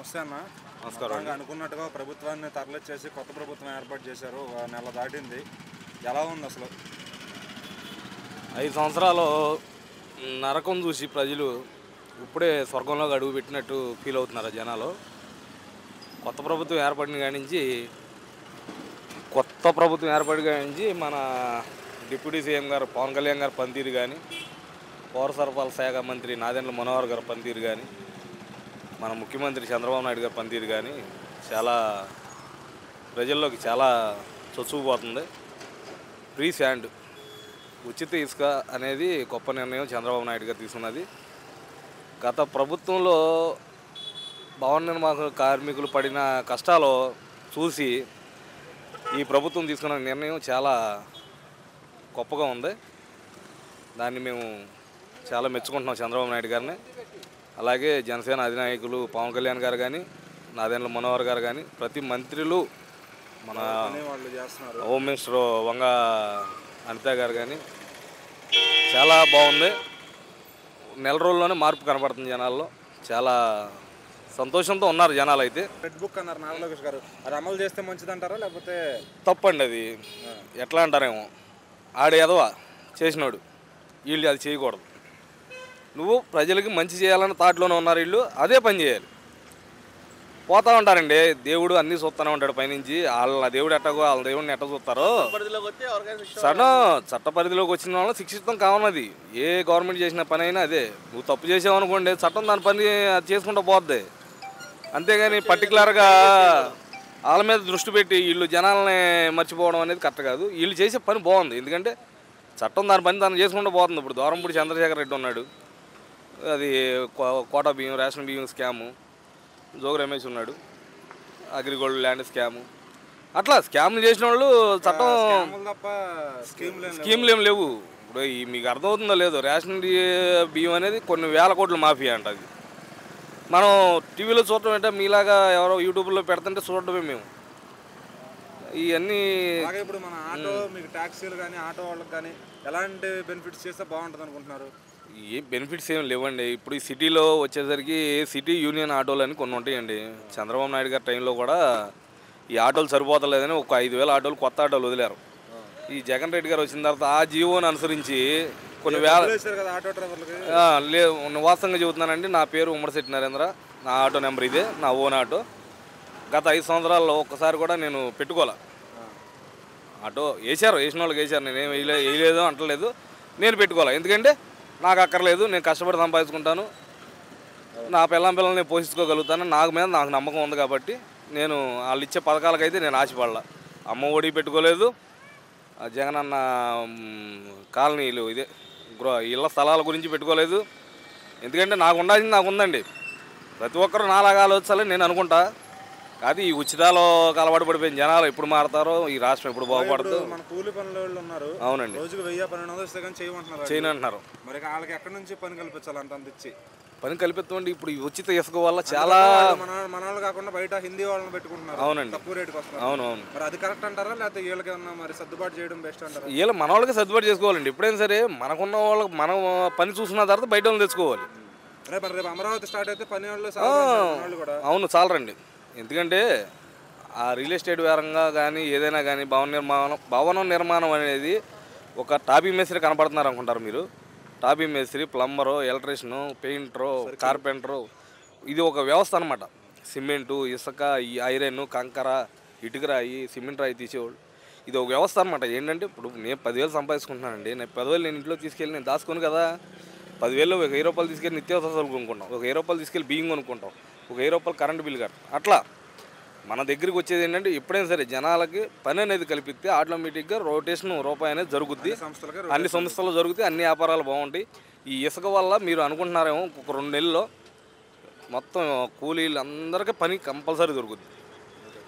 నమస్తే అన్న. నమస్కారం. అనుకున్నట్టుగా ప్రభుత్వాన్ని తరలిచ్చేసి కొత్త ప్రభుత్వం ఏర్పాటు చేశారు. నెల దాటింది. ఎలా ఉంది అసలు? 5 సంవత్సరాలు నరకం చూసి ప్రజలు ఇప్పుడే స్వర్గంలోకి అడుగు పెట్టినట్టు ఫీల్ అవుతున్నారు జనాలు. కొత్త ప్రభుత్వం ఏర్పడిన కాడి నుంచి మన డిప్యూటీ సీఎం గారు పవన్ కళ్యాణ్ గారి పనితీరు కానీ, పౌర సరఫరాల శాఖ మంత్రి నాదెండ్ల మనోహర్ గారి పనితీరు కానీ, మన ముఖ్యమంత్రి చంద్రబాబు నాయుడు గారి పనితీరు కానీ చాలా ప్రజల్లోకి చాలా చొచ్చుకుపోతుంది. ఫ్రీ శాండ్, ఉచిత ఇసుక అనేది గొప్ప నిర్ణయం చంద్రబాబు నాయుడు గారు తీసుకున్నది. గత ప్రభుత్వంలో భవన నిర్మాణ కార్మికులు పడిన కష్టాలు చూసి ఈ ప్రభుత్వం తీసుకున్న నిర్ణయం చాలా గొప్పగా ఉంది. దాన్ని మేము చాలా మెచ్చుకుంటున్నాం చంద్రబాబు నాయుడు గారిని. అలాగే జనసేన అధినాయకులు పవన్ కళ్యాణ్ గారు కానీ, నాదెండ్ల మనోహర్ గారు కానీ, ప్రతి మంత్రులు, మన హోమ్ మినిస్టర్ వంగ అనిత గారు కానీ చాలా బాగుంది. నెల రోజుల్లోనే మార్పు కనబడుతుంది జనాల్లో. చాలా సంతోషంతో ఉన్నారు జనాలు. అయితే రెడ్ బుక్ అన్నారు నారా లోకేష్ గారు, అది అమలు చేస్తే మంచిదంటారా లేకపోతే? తప్పండి. అది ఎట్లా అంటారేమో, ఆడే ఎదవా చేసినాడు, వీళ్ళు అది చేయకూడదు. నువ్వు ప్రజలకి మంచి చేయాలన్న థాట్లోనే ఉన్నారు వీళ్ళు, అదే పని చేయాలి. పోతా ఉంటారండి, దేవుడు అన్నీ చూస్తూనే ఉంటాడు పైనుంచి. వాళ్ళ దేవుడు ఎట్టగో వాళ్ళ దేవుడిని ఎట్ట చూస్తారో, చట్ట పరిధిలోకి వచ్చిన వాళ్ళని శిక్షితం కావన్నది. ఏ గవర్నమెంట్ చేసిన పని అయినా అదే. నువ్వు తప్పు చేసావు అనుకోండి, చట్టం దాని పని అది చేసుకుంటూ పోద్ది. అంతేగాని పర్టికులర్గా వాళ్ళ మీద దృష్టి పెట్టి వీళ్ళు జనాలని మర్చిపోవడం అనేది కరెక్ట్ కాదు. వీళ్ళు చేసే పని బాగుంది, ఎందుకంటే చట్టం దాని పని తను చేసుకుంటూ పోతుంది. ఇప్పుడు దూరంపూడి చంద్రశేఖర్ రెడ్డి ఉన్నాడు, అది కోటా బియ్యం, రేషన్ బియ్యం స్కాము. జోగి రమేష్ ఉన్నాడు, అగ్రిగోల్డ్ ల్యాండ్ స్కాము. అట్లా స్కామ్లు చేసిన వాళ్ళు చట్టం స్కీమ్లు ఏం లేవు. ఇప్పుడు మీకు అర్థమవుతుందో లేదో, రేషన్ బియ్యం అనేది కొన్ని వేల కోట్ల మాఫియా అంట. అది మనం టీవీలో చూడటం ఏంటంటే, మీలాగా ఎవరో యూట్యూబ్లో పెడుతుంటే చూడటమే మేము. ఇవన్నీ ఇప్పుడు మన ఆటో మీకు ట్యాక్సీలు కానీ ఆటో వాళ్ళకి కానీ ఎలాంటి బెనిఫిట్స్ చేస్తే బాగుంటుంది అనుకుంటున్నారు? ఏ బెనిఫిట్స్ ఏం లేవండి. ఇప్పుడు ఈ సిటీలో వచ్చేసరికి సిటీ యూనియన్ ఆటోలు అని కొన్ని ఉంటాయండి. చంద్రబాబు నాయుడు గారి టైంలో కూడా ఈ ఆటోలు సరిపోతలేదని ఒక 5,000 ఆటోలు, కొత్త ఆటోలు వదిలేరు. ఈ జగన్ రెడ్డి గారు వచ్చిన తర్వాత ఆ జీవోని అనుసరించి కొన్ని వేల వాస్తవంగా చెబుతున్నానండి. నా పేరు ఉమ్మడిశెట్టి నరేంద్ర, నా ఆటో నెంబర్ ఇదే, నా ఓన్ ఆటో. గత 5 సంవత్సరాల్లో ఒక్కసారి కూడా నేను పెట్టుకోలే. ఆటో వేసిన వాళ్ళకి వేసారు, నేనేం వేయలేదు అంటలేదు. నేను పెట్టుకోవాలి, ఎందుకంటే నాకు అక్కర్లేదు. నేను కష్టపడి సంపాదించుకుంటాను, నా పిల్లల్ని నేను పోషించుకోగలుగుతాను. నాకు నమ్మకం ఉంది కాబట్టి నేను వాళ్ళు ఇచ్చే పథకాలకైతే నేను ఆశపడాల. అమ్మ ఒడి పెట్టుకోలేదు, జగనన్న కాలనీలు ఇదే ఇళ్ళ స్థలాల గురించి పెట్టుకోలేదు. ఎందుకంటే నాకు ఉండాల్సింది నాకు ఉందండి. ప్రతి ఒక్కరు నాలాగా ఆలోచించాలని నేను అనుకుంటా. కాదు ఈ ఉచితాలు అలవాటు పడిపోయిన జనాలు ఎప్పుడు మారుతారో, ఈ రాష్ట్రం ఎప్పుడు బాగుపడుతుందో. మన కూలి పనుల వాళ్ళు ఉన్నారు, అవునండి, రోజుకు 1000-1200 చేయనంటున్నారు. మరి వాళ్ళకి ఎక్కడి నుంచి పని కల్పించాలంటే అందించి పని కల్పిస్తామండి. ఇప్పుడు ఈ ఉచిత ఇసుక వల్ల చాలా మన వాళ్ళు కాకుండా బయట హిందీ వాళ్ళని పెట్టుకుంటున్నారు. అవునండి, తక్కువ రేటుకి వస్తున్నారు. అవునవును. మరి అది కరెక్ట్ అంటారా లేకపోతే వీళ్ళకి ఏమన్నా మరి సర్దుబాటు చేయడం బెస్ట్ అంటారా? వీళ్ళు మన వాళ్ళకి సర్దుబాటు చేసుకోవాలండి. ఎప్పుడైనా సరే మనకున్న వాళ్ళకి మనం పని చూసుకున్న తర్వాత బయట వాళ్ళని తెచ్చుకోవాలి. రేపు అమరావతి స్టార్ట్ అయితే పని వాళ్ళు అవును చాలరండి. ఎందుకంటే ఆ రియల్ ఎస్టేట్ పరంగా కానీ ఏదైనా కానీ భవన నిర్మాణం అనేది ఒక టాపీ మేస్త్రి కనపడుతున్నారు అనుకుంటారు మీరు. టాపీ మేస్త్రి, ప్లంబరు, ఎలక్ట్రీషియను, పెయింటరు, కార్పెంటరు, ఇది ఒక వ్యవస్థ అనమాట. సిమెంటు, ఇసుక, ఈ ఐరన్, కంకర, ఇటుకరాయి, సిమెంట్ రాయి తీసేవాళ్ళు, ఇది ఒక వ్యవస్థ అనమాట. ఏంటంటే ఇప్పుడు నేను 10,000 సంపాదించుకుంటున్నానండి. నేను 10,000 నేను ఇంట్లో తీసుకెళ్ళి నేను దాచుకోను కదా. 10,000 ఒక 1000 రూపాయలు తీసుకెళ్ళి నిత్యావసరాలు కొనుక్కుంటాం, ఒక 1000 రూపాయలు తీసుకెళ్ళి బియ్యం కొనుక్కుంటాం, ఒక 1000 రూపాయలు కరెంటు బిల్లు కట్టాం. అట్లా మన దగ్గరికి వచ్చేది ఏంటంటే, ఎప్పుడైనా సరే జనాలకి పని అనేది కల్పిస్తే ఆటోమేటిక్గా రొటేషన్ రూపాయి అనేది జరుగుద్ది. అన్ని సంస్థలు జరుగుతాయి, అన్ని వ్యాపారాలు బాగుంటాయి. ఈ ఇసుక వల్ల మీరు అనుకుంటున్నారేమో ఒక 2 నెలల్లో మొత్తం కూలీలు అందరికీ పని కంపల్సరీ దొరుకుద్ది.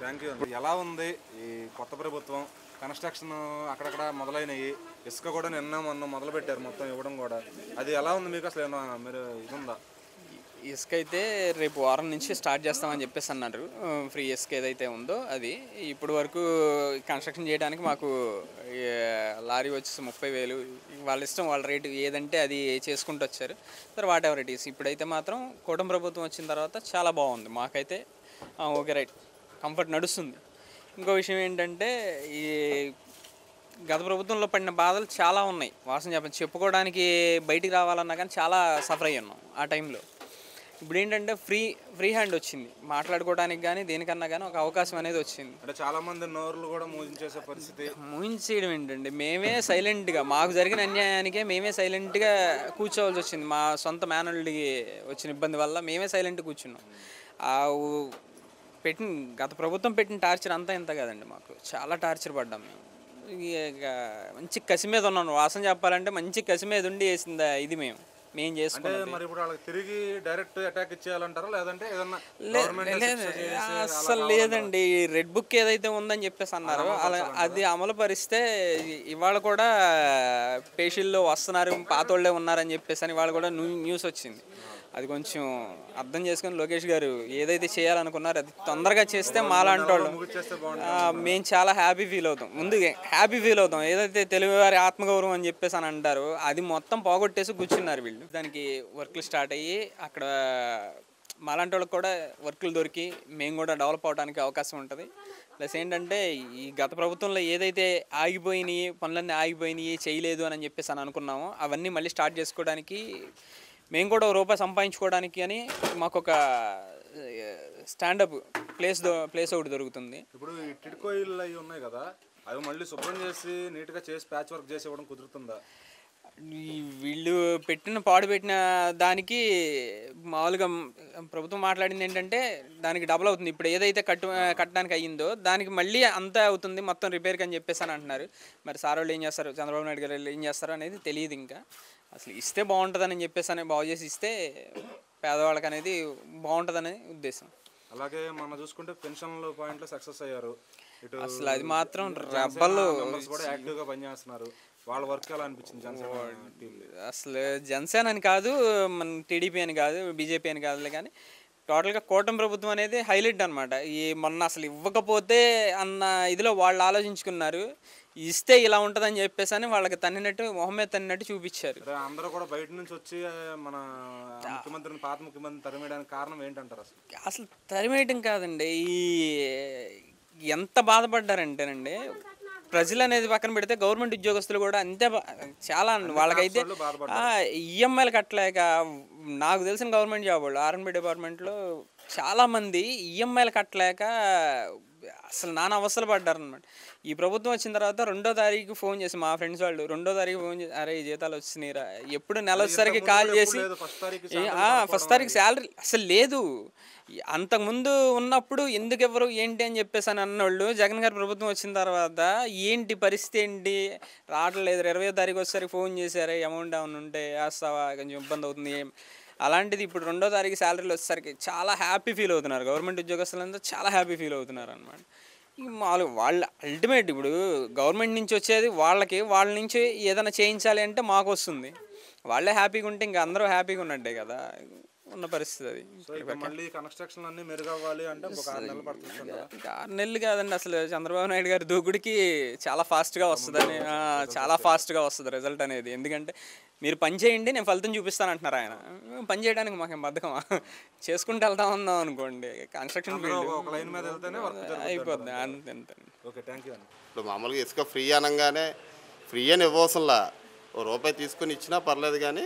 Thank you. ఎలా ఉంది ఈ కొత్త ప్రభుత్వం? కన్స్ట్రక్షన్ అక్కడక్కడ మొదలైనవి, ఇసుక కూడా మొన్న మొదలు పెట్టారు మొత్తం ఇవ్వడం కూడా. అది ఎలా ఉంది మీకు? అసలు మీరు ఇది ఉందా? ఇసుక అయితే రేపు వారం నుంచి స్టార్ట్ చేస్తామని చెప్పేసి అన్నారు. ఫ్రీ ఇసుక ఏదైతే ఉందో అది ఇప్పుడు వరకు కన్స్ట్రక్షన్ చేయడానికి మాకు లారీ వచ్చేసి 30,000 వాళ్ళ ఇష్టం, వాళ్ళ రేటు ఏదంటే అది చేసుకుంటూ వచ్చారు. సరే వాట్ ఎవర్ ఇట్ ఈస్. ఇప్పుడైతే మాత్రం కూటమి ప్రభుత్వం వచ్చిన తర్వాత చాలా బాగుంది మాకైతే. ఓకే రైట్, కంఫర్ట్ నడుస్తుంది. ఇంకో విషయం ఏంటంటే ఈ గత ప్రభుత్వంలో పడిన బాధలు చాలా ఉన్నాయి. వాస్తవం చెప్పుకోవడానికి బయటికి రావాలన్నా కానీ చాలా సఫర్ అయ్యి ఉన్నాం ఆ టైంలో. ఇప్పుడు ఏంటంటే ఫ్రీ హ్యాండ్ వచ్చింది, మాట్లాడుకోవడానికి కానీ దేనికన్నా కానీ ఒక అవకాశం అనేది వచ్చింది. అంటే చాలా మంది నోర్లు కూడా మూయించేసే పరిస్థితి. మూయించేయడం ఏంటండి, మేమే సైలెంట్గా మాకు జరిగిన అన్యాయానికే మేమే సైలెంట్గా కూర్చోవాల్సి వచ్చింది. మా సొంత మేనల్డికి వచ్చిన ఇబ్బంది వల్ల మేమే సైలెంట్గా కూర్చున్నాం. గత ప్రభుత్వం పెట్టిన టార్చర్ అంతా ఇంత కదండి, మాకు చాలా టార్చర్ పడ్డాం మేము. ఇక మంచి కసి మీద ఉన్నాను, వాసన చెప్పాలంటే మంచి కసి మీద ఉండి వేసింది ఇది మేము చేసుకున్నాం. మరి ఇప్పుడు వాళ్ళకి తిరిగి డైరెక్ట్ అటాక్ ఇచ్చేయాలంటారా, లేదంటే ఏదన్నా అసలు లేదండి. రెడ్ బుక్ ఏదైతే ఉందని చెప్పేసి అన్నారు అలా అది అమలు పరిస్తే ఇవాళ కూడా పేషీల్లో వస్తున్నారు, పాతోళ్ళే ఉన్నారని చెప్పేసి అని ఇవాళ కూడా న్యూస్ వచ్చింది. అది కొంచెం అర్థం చేసుకొని లోకేష్ గారు ఏదైతే చేయాలనుకున్నారో అది తొందరగా చేస్తే మాలాంటి వాళ్ళు మేము చాలా హ్యాపీ ఫీల్ అవుతాం. ముందు హ్యాపీ ఫీల్ అవుతాం. ఏదైతే తెలుగువారి ఆత్మగౌరవం అని చెప్పేసి అని అంటారు అది మొత్తం పోగొట్టేసి కూర్చున్నారు వీళ్ళు. దానికి వర్క్లు స్టార్ట్ అయ్యి అక్కడ మాలాంటి వాళ్ళకి కూడా వర్క్లు దొరికి మేము కూడా డెవలప్ అవడానికి అవకాశం ఉంటుంది. ప్లస్ ఏంటంటే ఈ గత ప్రభుత్వంలో ఏదైతే ఆగిపోయినాయి, పనులన్నీ ఆగిపోయినాయి, చేయలేదు అని చెప్పేసి అని అనుకున్నామో అవన్నీ మళ్ళీ స్టార్ట్ చేసుకోవడానికి, మేము కూడా రూపాయి సంపాదించుకోవడానికి అని మాకు ఒక స్టాండప్ ప్లేస్ ఒకటి దొరుకుతుంది. ఇప్పుడు ఈ టిడ్కో ఇల్లు అవి ఉన్నాయి కదా, అవి మళ్ళీ శుభ్రం చేసి నీట్గా చేసి ప్యాచ్ వర్క్ చేసి ఇవ్వడం కుదురుతుందా? వీళ్ళు పెట్టిన దానికి మామూలుగా ప్రభుత్వం మాట్లాడింది ఏంటంటే దానికి డబుల్ అవుతుంది. ఇప్పుడు ఏదైతే కట్టడానికి అయ్యిందో దానికి మళ్ళీ అంతా అవుతుంది మొత్తం రిపేర్కి అని చెప్పేసి అని అంటున్నారు. మరి సార్ వాళ్ళు ఏం చేస్తారు, చంద్రబాబు నాయుడు గారు ఏం చేస్తారో అనేది తెలియదు. ఇంకా అసలు ఇస్తే బాగుంటుందని చెప్పేసి అని బాగు చేసి ఇస్తే పేదవాళ్ళకి అనేది బాగుంటుందనే ఉద్దేశం. అలాగే మనం చూసుకుంటే పెన్షన్ల పాయింట్లో సక్సెస్ అయ్యారు. ఇటు అసలు అది మాత్రం రెబ్బలు కూడా యాక్టివ్గా పనిచేస్తున్నారు. వాళ్ళ వర్క్ ఎలా అనిపించింది జనసేన? అసలు జనసేన అని కాదు, మన టీడీపీ అని కాదు, బీజేపీ అని కాదులే, కానీ టోటల్గా కూటమి ప్రభుత్వం అనేది హైలైట్ అనమాట. ఈ మొన్న అసలు ఇవ్వకపోతే అన్న ఇదిలో వాళ్ళు ఆలోచించుకున్నారు, ఇస్తే ఇలా ఉంటుందని చెప్పేసి అని వాళ్ళకి తన్నినట్టు మొహం మీద తన్నినట్టు చూపించారు. అందరూ కూడా బయట నుంచి వచ్చి మన ముఖ్యమంత్రిని, పాత ముఖ్యమంత్రిని తరిమేయడానికి కారణం ఏంటంటారు? అసలు తరిమేయటం కాదండి, ఈ ఎంత బాధపడ్డారంటేనండి ప్రజలు అనేది పక్కన పెడితే గవర్నమెంట్ ఉద్యోగస్తులు కూడా అంతే చాలా వాళ్ళకైతే ఈఎంఐలు కట్టలేక, నాకు తెలిసిన గవర్నమెంట్ జాబ్ వాళ్ళు ఆర్ఎన్బి డిపార్ట్మెంట్లో చాలామంది ఈఎంఐలు కట్టలేక అసలు నానా అవస్థలు పడ్డారనమాట. ఈ ప్రభుత్వం వచ్చిన తర్వాత 2వ తారీఖు ఫోన్ చేసి మా ఫ్రెండ్స్ వాళ్ళు 2వ తారీఖు ఫోన్ చేసి, అరే ఈ జీతాలు వచ్చినాయిరా, ఎప్పుడు నెల వచ్చేసరికి కాల్ చేసి ఫస్ట్ తారీఖు శాలరీ అసలు లేదు. అంతకుముందు ఉన్నప్పుడు ఎందుకు ఎవరు ఏంటి అని చెప్పేసి అని అన్నోళ్ళు జగన్ గారి ప్రభుత్వం వచ్చిన తర్వాత ఏంటి పరిస్థితి ఏంటి రావట్లేదు, 20వ తారీఖు వచ్చేసరికి ఫోన్ చేశారు అమౌంట్ ఏమైనా ఉంటే వేస్తావా, కొంచెం ఇబ్బంది అవుతుంది. అలాంటిది ఇప్పుడు 2వ తారీఖు శాలరీలు వచ్చేసరికి చాలా హ్యాపీ ఫీల్ అవుతున్నారు. గవర్నమెంట్ ఉద్యోగస్తులంతా చాలా హ్యాపీ ఫీల్ అవుతున్నారు అనమాట. వాళ్ళ అల్టిమేట్ ఇప్పుడు గవర్నమెంట్ నుంచి వచ్చేది వాళ్ళకి, వాళ్ళ నుంచి ఏదైనా చేయించాలి అంటే మాకు వస్తుంది. వాళ్ళే హ్యాపీగా ఉంటే ఇంకా అందరూ హ్యాపీగా ఉన్నట్టే కదా ఉన్న పరిస్థితి. అది మళ్ళీ కన్స్ట్రక్షన్ అన్ని మెరుగవ్వాలి అంటే ఒక 6 నెలలు పడుతుంది. 6 నెలలు కాదండి, అసలు చంద్రబాబు నాయుడు గారి దూకుడికి చాలా ఫాస్ట్గా వస్తుందని, చాలా ఫాస్ట్గా వస్తుంది రిజల్ట్ అనేది. ఎందుకంటే మీరు పని చేయండి నేను ఫలితం చూపిస్తాను అంటున్నారు ఆయన. పని చేయడానికి మాకేం బద్ధకమా, చేసుకుంటూ వెళ్తా ఉన్నాం అనుకోండి. కన్స్ట్రక్షన్ ఫీల్డ్ అయిపోద్ది అంతే. ఓకే, థ్యాంక్ యూ అండి. ఇప్పుడు మామూలుగా ఇసుక ఫ్రీ అనగానే ఫ్రీ అని ఇవ్వవసంలా, రూపాయి తీసుకుని ఇచ్చినా పర్లేదు, కానీ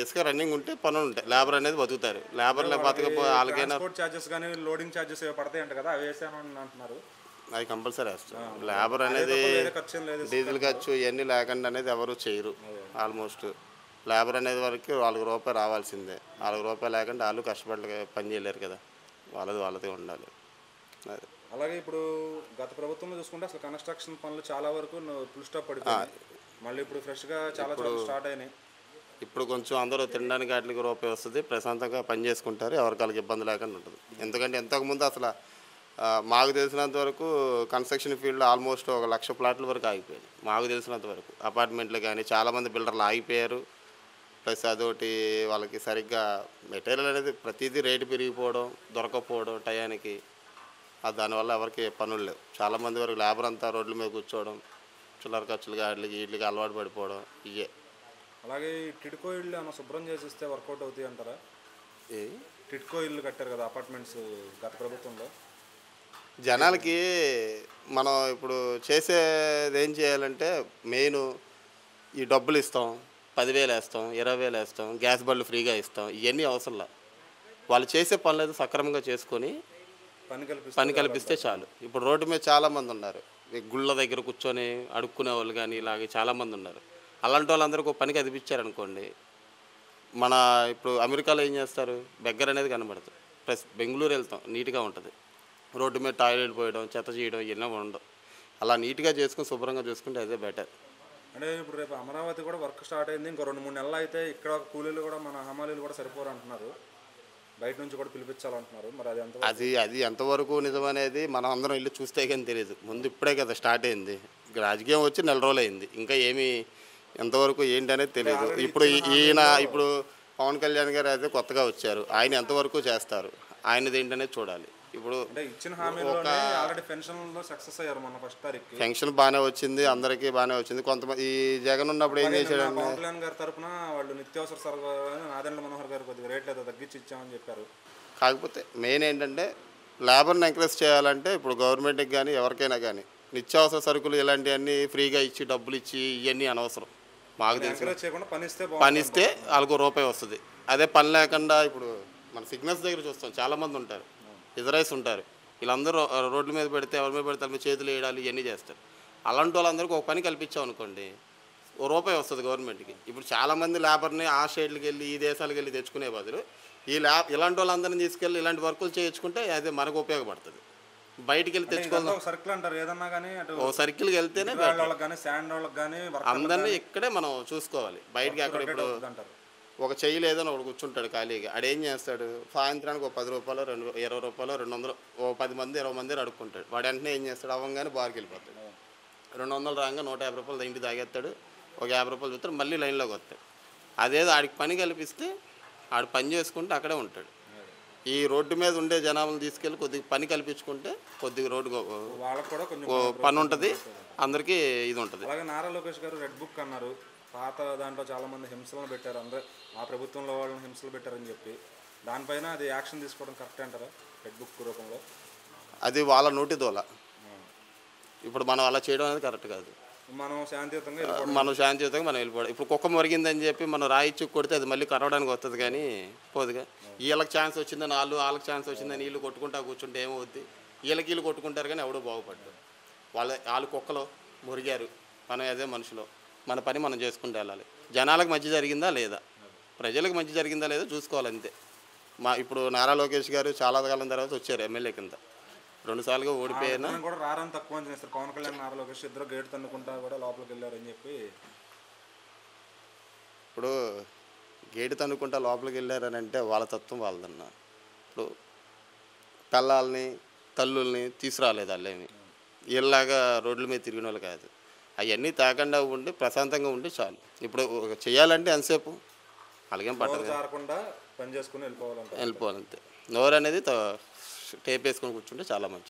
ఇసుక రన్నింగ్ ఉంటే పనులు ఉంటాయి, లేబర్ అనేది బతుకుతారు. లేబర్లే బతకపోతే వాళ్ళకైనా లోడింగ్ చార్జెస్ పడతాయి అంట కదా, అవి వేసాను అంటున్నారు. అది కంపల్సరీ వేస్తారు. లేబర్ అనేది డీజిల్ ఖర్చు ఇవన్నీ లేకుండా అనేది ఎవరు చేయరు. ఆల్మోస్ట్ లేబర్ అనేది వరకు వాళ్ళకి రూపాయి రావాల్సిందే. వాళ్ళకి రూపాయి లేకుండా వాళ్ళు కష్టపడి పని చేయలేరు కదా, వాళ్ళదే ఉండాలి. అది అలాగే ఇప్పుడు గత ప్రభుత్వంలో చూసుకుంటే అసలు కన్స్ట్రక్షన్ పనులు చాలా వరకు ఫుల్ స్టాప్ పడిపోయాయి. మళ్ళీ ఇప్పుడు ఫ్రెష్గా చాలా స్టార్ట్ అయినాయి. ఇప్పుడు కొంచెం అందరూ తినడానికి వాటికి రూపాయి వస్తుంది, ప్రశాంతంగా పని చేసుకుంటారు, ఎవరికాళ్ళకి ఇబ్బంది లేకుండా ఉంటుంది. ఎందుకంటే ఇంతకుముందు అసలు మాకు తెలిసినంత వరకు కన్స్ట్రక్షన్ ఫీల్డ్ ఆల్మోస్ట్ 1,00,000 ప్లాట్ల వరకు ఆగిపోయాయి. మాకు తెలిసినంత వరకు అపార్ట్మెంట్లు కానీ చాలామంది బిల్డర్లు ఆగిపోయారు. ప్లస్ అదొకటి వాళ్ళకి సరిగ్గా మెటీరియల్ అనేది ప్రతిదీ రేటు పెరిగిపోవడం, దొరకకపోవడం టయానికి, దానివల్ల ఎవరికి పనులు లేవు. చాలామంది వరకు లేబర్ అంతా రోడ్ల మీద కూర్చోవడం, చిల్లర ఖర్చులుగా వీటికి అలవాటు పడిపోవడం ఇవే. అలాగే ఈ టిడ్కో ఇల్లు ఏమైనా శుభ్రం చేసి ఇస్తే వర్కౌట్ అవుతాయి అంటారా? టిడ్కో ఇల్లు కట్టారు కదా అపార్ట్మెంట్స్ గత ప్రభుత్వంలో. జనాలకి మనం ఇప్పుడు చేసేది ఏం చేయాలంటే మెయిన్ ఈ డబ్బులు ఇస్తాం, 10,000 వేస్తాం, 20,000 వేస్తాం, గ్యాస్ బళ్ళు ఫ్రీగా ఇస్తాం, ఇవన్నీ అవసరంలా. వాళ్ళు చేసే పనులు అయితే సక్రమంగా చేసుకొని పని కల్పిస్తే చాలు. ఇప్పుడు రోడ్డు మీద చాలామంది ఉన్నారు, గుళ్ళ దగ్గర కూర్చొని అడుక్కునే వాళ్ళు కానీ ఇలాగే చాలామంది ఉన్నారు. అలాంటి వాళ్ళందరికీ ఒక పని కల్పించారనుకోండి, మన ఇప్పుడు అమెరికాలో ఏం చేస్తారు, బెగ్గర్ అనేది కనబడుతుంది. ప్లస్ బెంగళూరు వెళ్తాం, నీట్గా ఉంటుంది. రోడ్డు మీద టాయిలెట్ పోయడం, చెత్త చేయడం ఇవన్నీ ఉండవు. అలా నీట్గా చేసుకుని శుభ్రంగా చూసుకుంటే అదే బెటర్. అంటే ఇప్పుడు రేపు అమరావతి కూడా వర్క్ స్టార్ట్ అయింది, ఇంకో 2-3 నెలలు అయితే ఇక్కడ కూలీలు కూడా మన హమాలీలు కూడా సరిపోరు అంటున్నారు, బయట నుంచి కూడా పిలిపించాలంటున్నారు. మరి అది ఎంతవరకు నిజమనేది మనం అందరం ఇల్లు చూస్తే కానీ తెలియదు. ముందు ఇప్పుడే కదా స్టార్ట్ అయింది, రాజకీయం వచ్చి 4 రోజులు అయింది, ఇంకా ఏమీ ఎంతవరకు ఏంటి అనేది తెలియదు. ఇప్పుడు పవన్ కళ్యాణ్ గారు అయితే కొత్తగా వచ్చారు, ఆయన ఎంతవరకు చేస్తారు, ఆయనది ఏంటనేది చూడాలి. ఇప్పుడు ఇచ్చిన హామీలోనే ఆల్రెడీ పెన్షన్లో సక్సెస్ అయ్యారు మొన్న 1st తారీఖు. పెన్షన్ బాగానే వచ్చింది, అందరికీ బాగానే వచ్చింది. కొంతమంది ఈ జగన్ ఉన్నప్పుడు ఏం చేశాడంటే పవన్ కళ్యాణ్ గారి తరఫున వాళ్ళు నిత్యావసర సరఫరా నాదెండ్ల మనోహర్ గారు కొద్దిగా రేట్లు ఏదో తగ్గించి ఇచ్చామని చెప్పారు. కాకపోతే మెయిన్ ఏంటంటే లేబర్ని ఎంకరేజ్ చేయాలంటే ఇప్పుడు గవర్నమెంట్కి కానీ ఎవరికైనా కానీ నిత్యావసర సరుకులు ఇలాంటివన్నీ ఫ్రీగా ఇచ్చి డబ్బులు ఇచ్చి ఇవన్నీ అనవసరం. మాకు తెలిసి పని ఇస్తే వాళ్ళకు రూపాయి వస్తుంది. అదే పని లేకుండా ఇప్పుడు మన సిగ్నల్స్ దగ్గర చూస్తాం, చాలామంది ఉంటారు, ఇజరాయిల్స్ ఉంటారు, వీళ్ళందరూ రోడ్ల మీద పెడితే ఎవరి మీద పెడితే వాళ్ళ మీద చేతులు వేయడాలు ఇవన్నీ చేస్తారు. అలాంటి వాళ్ళందరికీ ఒక పని కల్పించాం అనుకోండి, రూపాయి వస్తుంది గవర్నమెంట్కి. ఇప్పుడు చాలామంది లేబర్ని ఆ స్టేట్లకు వెళ్ళి ఈ దేశాలకు వెళ్ళి తెచ్చుకునే బదులు ఇలాంటి వాళ్ళందరినీ తీసుకెళ్ళి ఇలాంటి వర్కులు చేయించుకుంటే అదే మనకు ఉపయోగపడుతుంది. బయటికి వెళ్ళి తెచ్చుకోవాలి సర్కిల్ అంటారు ఏదన్నా కానీ, ఓ సర్కిల్కి వెళ్తేనే అందరినీ ఇక్కడే మనం చూసుకోవాలి. బయటికి అక్కడ ఇప్పుడు ఒక చెయ్యి లేదని ఒకడు కూర్చుంటాడు ఖాళీగా, ఆడేం చేస్తాడు, సాయంత్రానికి ఒక 10 రూపాయలు 20 రూపాయలు 200 ఓ 10 మంది 20 మంది అడుక్కుంటాడు. వాడు వెంటనే ఏం చేస్తాడు, అవ్వగానే బార్కి వెళ్ళిపోతాడు. 200 రాగా 150 రూపాయలు ఇంటి తాగేస్తాడు, ఒక 50 రూపాయలు చూస్తాడు, మళ్ళీ లైన్లోకి వస్తాడు. అదేదో ఆడికి పని కల్పిస్తే ఆడు పని చేసుకుంటే అక్కడే ఉంటాడు. ఈ రోడ్డు మీద ఉండే జనాలను తీసుకెళ్ళి కొద్దిగా పని కల్పించుకుంటే కొద్దిగా రోడ్డు పని ఉంటుంది, అందరికీ ఇది ఉంటుంది. అలాగే నారా లోకేష్ గారు రెడ్ బుక్ అన్నారు, పాత దాంట్లో చాలామంది హింసలను పెట్టారు, అందరూ ఆ ప్రభుత్వంలో వాళ్ళని హింసలు పెట్టారని చెప్పి, దానిపైన అది యాక్షన్ తీసుకోవడం కరెక్ట్ అంటారా రెడ్ బుక్ రూపంలో? అది వాళ్ళ నోటి దోల. ఇప్పుడు మనం అలా చేయడం అనేది కరెక్ట్ కాదు. మనం శాంతియుతంగా మనం వెళ్ళిపోవడం. ఇప్పుడు కుక్క మొరిగిందని చెప్పి మనం రాయిచ్చు కొడితే అది మళ్ళీ కరవడానికి వస్తుంది కానీ పోదుగా. వీళ్ళకి ఛాన్స్ వచ్చిందని వాళ్ళకి ఛాన్స్ వచ్చిందని వీళ్ళు కొట్టుకుంటా కూర్చుంటే ఏమవుద్ది, వీళ్ళు కొట్టుకుంటారు కానీ ఎవడో బాగుపడ్డారు. వాళ్ళు కుక్కలో మొరిగారు, మనం అదే మనుషులు, మన పని మనం చేసుకుంటూ వెళ్ళాలి. జనాలకు మంచి జరిగిందా లేదా, ప్రజలకు మంచి జరిగిందా లేదా చూసుకోవాలంతే. ఇప్పుడు నారా లోకేష్ గారు చాలా కాలం తర్వాత వచ్చారు ఎమ్మెల్యే కింద, 2 సార్లుగా ఓడిపోయినా కూడా రారని తక్కువ చేస్తారు. పవన్ కళ్యాణ్ నారా లోకేష్ ఇద్దరు గేట్ తన్నుకుంటా కూడా లోపలికి వెళ్ళారని చెప్పి, ఇప్పుడు గేటు తన్నుకుంటా లోపలికి వెళ్ళారని అంటే వాళ్ళ తత్వం వాళ్ళదన్న. ఇప్పుడు పిల్లల్ని తల్లుల్ని తీసుకురాలేదు వాళ్ళేమి, వీళ్ళలాగా రోడ్ల మీద తిరిగిన వాళ్ళు కాదు. అవన్నీ తాకుండా ఉండి ప్రశాంతంగా ఉండి చాలు. ఇప్పుడు చేయాలంటే ఎంతసేపు అలాగేం పట్టదు, పని చేసుకుని వెళ్ళిపోవాలంటే వెళ్ళిపోవాలంతే. నోరు అనేది టేప్ వేసుకొని కూర్చుంటే చాలా మంచిది.